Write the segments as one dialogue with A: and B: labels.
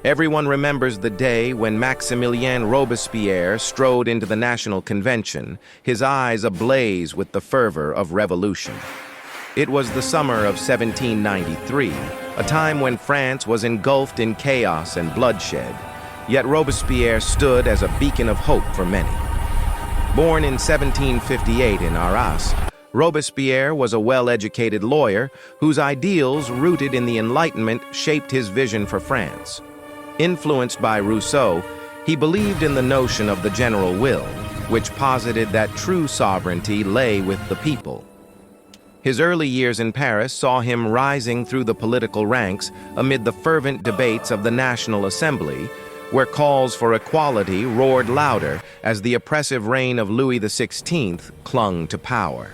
A: Everyone remembers the day when Maximilien Robespierre strode into the National Convention, his eyes ablaze with the fervor of revolution. It was the summer of 1793, a time when France was engulfed in chaos and bloodshed, yet Robespierre stood as a beacon of hope for many. Born in 1758 in Arras, Robespierre was a well-educated lawyer whose ideals rooted in the Enlightenment shaped his vision for France. Influenced by Rousseau, he believed in the notion of the general will, which posited that true sovereignty lay with the people. His early years in Paris saw him rising through the political ranks amid the fervent debates of the National Assembly, where calls for equality roared louder as the oppressive reign of Louis XVI clung to power.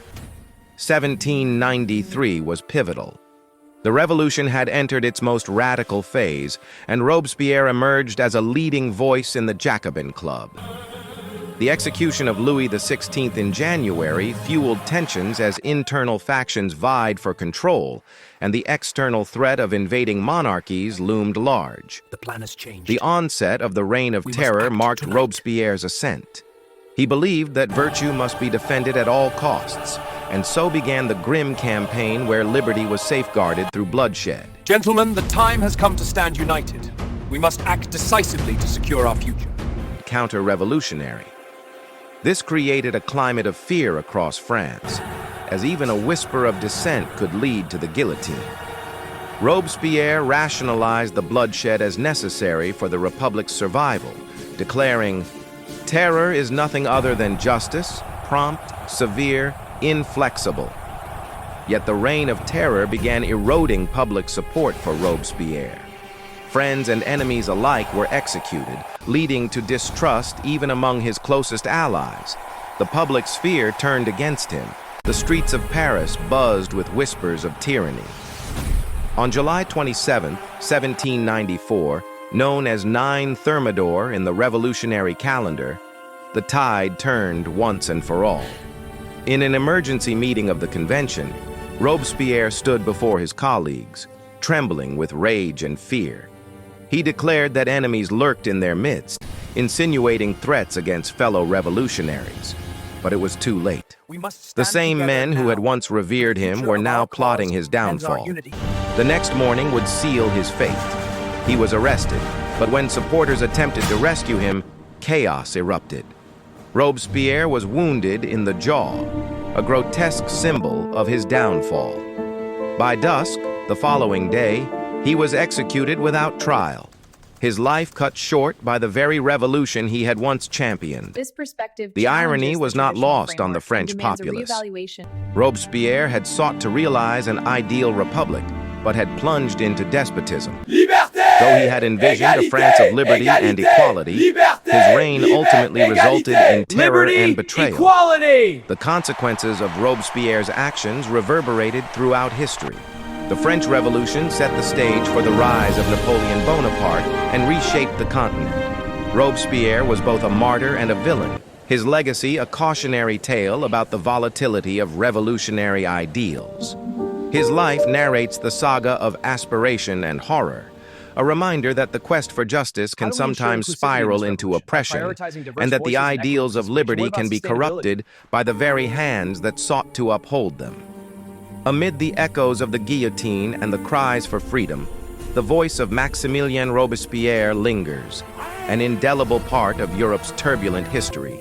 A: 1793 was pivotal. The revolution had entered its most radical phase, and Robespierre emerged as a leading voice in the Jacobin Club. The execution of Louis XVI in January fueled tensions as internal factions vied for control, and the external threat of invading monarchies loomed large.
B: The plan has changed.
A: The onset of the Reign of Terror marked Robespierre's ascent. He believed that virtue must be defended at all costs, and so began the grim campaign where liberty was safeguarded through bloodshed.
B: Gentlemen, the time has come to stand united. We must act decisively to secure our future.
A: Counter-revolutionary. This created a climate of fear across France, as even a whisper of dissent could lead to the guillotine. Robespierre rationalized the bloodshed as necessary for the Republic's survival, declaring, "Terror is nothing other than justice, prompt, severe, inflexible." Yet the reign of terror began eroding public support for Robespierre. Friends and enemies alike were executed, leading to distrust even among his closest allies. The public sphere turned against him. The streets of Paris buzzed with whispers of tyranny. On July 27, 1794, known as 9 Thermidor in the revolutionary calendar, the tide turned once and for all. In an emergency meeting of the convention, Robespierre stood before his colleagues, trembling with rage and fear. He declared that enemies lurked in their midst, insinuating threats against fellow revolutionaries. But it was too late. The same men who had once revered him were now plotting his downfall. The next morning would seal his fate. He was arrested, but when supporters attempted to rescue him, chaos erupted. Robespierre was wounded in the jaw, a grotesque symbol of his downfall. By dusk, the following day, he was executed without trial, his life cut short by the very revolution he had once championed.
C: This perspective
A: The irony was not
C: traditional
A: lost on the
C: framework and
A: French
C: demands a
A: populace.
C: reevaluation.
A: Robespierre had sought to realize an ideal republic, but had plunged into despotism. Though he had envisioned a France of liberty and equality, his reign ultimately resulted in terror and betrayal. The consequences of Robespierre's actions reverberated throughout history. The French Revolution set the stage for the rise of Napoleon Bonaparte and reshaped the continent. Robespierre was both a martyr and a villain, his legacy a cautionary tale about the volatility of revolutionary ideals. His life narrates the saga of aspiration and horror, a reminder that the quest for justice can sometimes spiral into oppression, and that the ideals of liberty can be corrupted by the very hands that sought to uphold them. Amid the echoes of the guillotine and the cries for freedom, the voice of Maximilien Robespierre lingers, an indelible part of Europe's turbulent history.